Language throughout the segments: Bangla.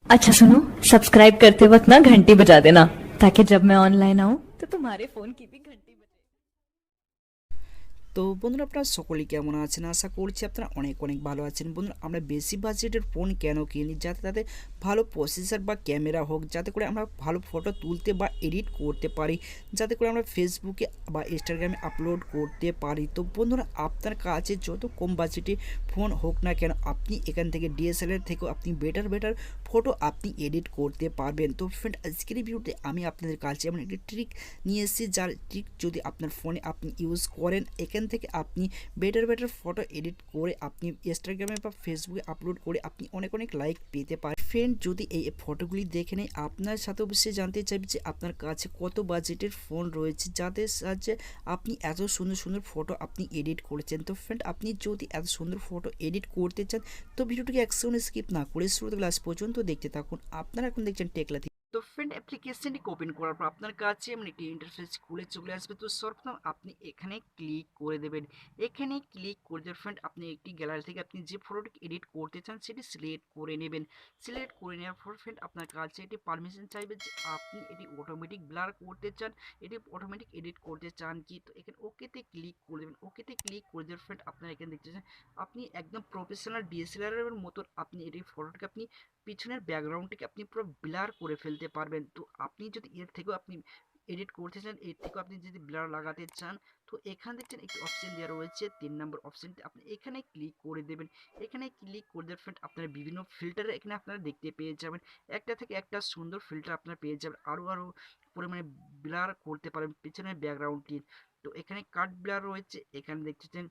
अच्छा सुनो, सब्सक्राइब करते वक्त ना घंटी बजा देना ताकि जब मैं ऑनलाइन आऊँ तो तुम्हारे फोन की भी घंटी बजे। তো বন্ধুরা আপনারা সকলেই কেমন আছেন? আশা করছি আপনারা অনেক অনেক ভালো আছেন। বন্ধুরা আমরা বেশি বাজেটের ফোন কেন কিনি? যাতে তাতে ভালো প্রসেসর বা ক্যামেরা হোক, যাতে করে আমরা ভালো ফটো তুলতে বা এডিট করতে পারি, যাতে করে আমরা ফেসবুকে বা ইনস্টাগ্রামে আপলোড করতে পারি। তো বন্ধুরা আপনার কাছে যত কম বাজেটে ফোন হোক না কেন, আপনি এখান থেকে ডিএসএলআর থেকেও আপনি বেটার ফটো আপনি এডিট করতে পারবেন। তো ফ্রেন্ড, আজকের এই ভিডিওতে আমি আপনাদের কাছে এমন একটি ট্রিক নিয়ে এসেছি, যার ট্রিক যদি আপনার ফোনে আপনি ইউজ করেন, এখান থেকে আপনি বেটার ফটো এডিট করে আপনি ইনস্টাগ্রামে বা ফেসবুকে আপলোড করে আপনি অনেক অনেক লাইক পেতে পারেন। ফ্রেন্ড, যদি এই ফটোগুলি দেখে নেই, আপনার সাথে অবশ্যই জানতে চাইবে যে আপনার কাছে কত বাজেটের ফোন রয়েছে যাদের সাহায্যে আপনি এত সুন্দর সুন্দর ফটো আপনি এডিট করেছেন। তো ফ্রেন্ড, আপনি যদি এত সুন্দর ফটো এডিট করতে চান, তো ভিডিওটিকে এক সেকেন্ড স্কিপ না করে শুরু থেকে লাস্ট পর্যন্ত দেখতে থাকুন। আপনারা এখন দেখছেন টেকলাথি। তো ফ্রেন্ড, অ্যাপ্লিকেশনটি ওপেন করার পর আপনার কাছে এমন একটি ইন্টারফেস খুলে চলে আসবে। তো সর্বপ্রথম আপনি এখানে ক্লিক করে দেবেন। এখানে ক্লিক করে দেওয়ার ফ্রেন্ড, আপনি একটি গ্যালারি থেকে আপনি যে ফটোটি এডিট করতে চান সেটি সিলেক্ট করে নেবেন। সিলেক্ট করে নেওয়ার পর ফ্রেন্ড, আপনার কাছে এটি পারমিশন চাইবে যে আপনি এটি অটোমেটিক ব্লার করতে চান, এটি অটোমেটিক এডিট করতে চান কি। তো এখানে ওকেতে ক্লিক করে দেবেন। ওকেতে ক্লিক করে দেওয়ার ফ্রেন্ড, আপনারা এখানে দেখতেছেন আপনি একদম প্রফেশনাল ডিএসএলআর এর মতন আপনি এটি ফটোটিকে আপনি পিছনের ব্যাকগ্রাউন্ডটিকে আপনি পুরো ব্লার করে ফেলতে পারবেন। তো আপনি যদি এর থেকেও আপনি এডিট করতে চান, এর থেকেও আপনি যদি ব্লার লাগাতে চান, তো এখানে দেখছেন একটি অপশন দেওয়া রয়েছে 3 নম্বর অপশনটি, আপনি এখানে ক্লিক করে দেবেন। এখানে ক্লিক করে দেওয়ার ফ্রেন্ড, আপনার বিভিন্ন ফিল্টার এখানে আপনারা দেখতে পেয়ে যাবেন। একটা থেকে একটা সুন্দর ফিল্টার আপনারা পেয়ে যাবেন, আরও পরিমাণে ব্লার করতে পারেন পিছনের ব্যাকগ্রাউন্ডটি। তো এখানে কাট ব্লার রয়েছে, এখানে দেখতেছেন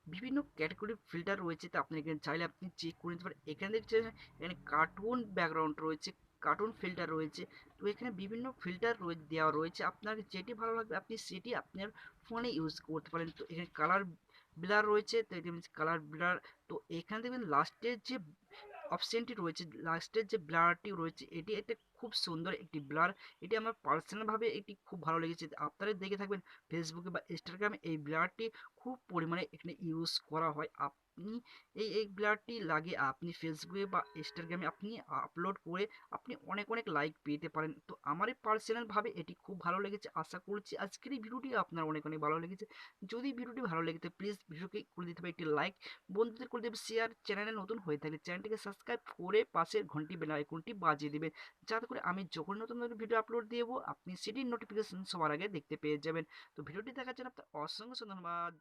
বিভিন্ন ক্যাটাগরি ফিল্টার রয়েছে। তো আপনি এখানে চাইলে আপনি চেক করে নিতে পারেন। এখানে দেখছেন এখানে কার্টুন ব্যাকগ্রাউন্ড রয়েছে, কার্টুন ফিল্টার রয়েছে। তো এখানে বিভিন্ন ফিল্টার দেওয়া রয়েছে, আপনার যেটি ভালো লাগবে আপনি সেটি আপনার ফোনে ইউজ করতে পারেন। তো এখানে কালার ব্লার রয়েছে, তো এটি মিনস কালার ব্লার। তো এখানে দেখবেন লাস্টের যে অপশনটি রয়েছে, লাস্টের যে ব্লারটি রয়েছে, এটি একটা খুব সুন্দর একটি ব্লার। এটি আমার পার্সোনালভাবে এটি খুব ভালো লেগেছে। আপনারা দেখে থাকবেন ফেসবুকে বা ইনস্টাগ্রামে এই ব্লারটি খুব পরিমাণে এখানে ইউজ করা হয়। আপনি এই ব্লারটি লাগিয়ে আপনি ফেসবুকে বা ইনস্টাগ্রামে আপনি আপলোড করে আপনি অনেক অনেক লাইক পেতে পারেন। তো আমারই পার্সোনালভাবে এটি খুব ভালো লেগেছে। আশা করছি আজকের এই ভিডিওটি আপনার অনেক অনেক ভালো লেগেছে। যদি ভিডিওটি ভালো লেগে থাকে প্লিজ ভিডিওকে করে দিতে হবে একটি লাইক, বন্ধুদের করে দেবে শেয়ার, চ্যানেলে নতুন হয়ে থাকলে চ্যানেলটিকে সাবস্ক্রাইব করে পাশের ঘন্টি বেল আইকনটি বাজিয়ে দেবেন, যাতে করে আমি যখন নতুন নতুন ভিডিও আপলোড দেবো আপনি সেটির নোটিফিকেশন সবার আগে দেখতে পেয়ে যাবেন। তো ভিডিওটি দেখার জন্য আপনার অসংখ্য ধন্যবাদ।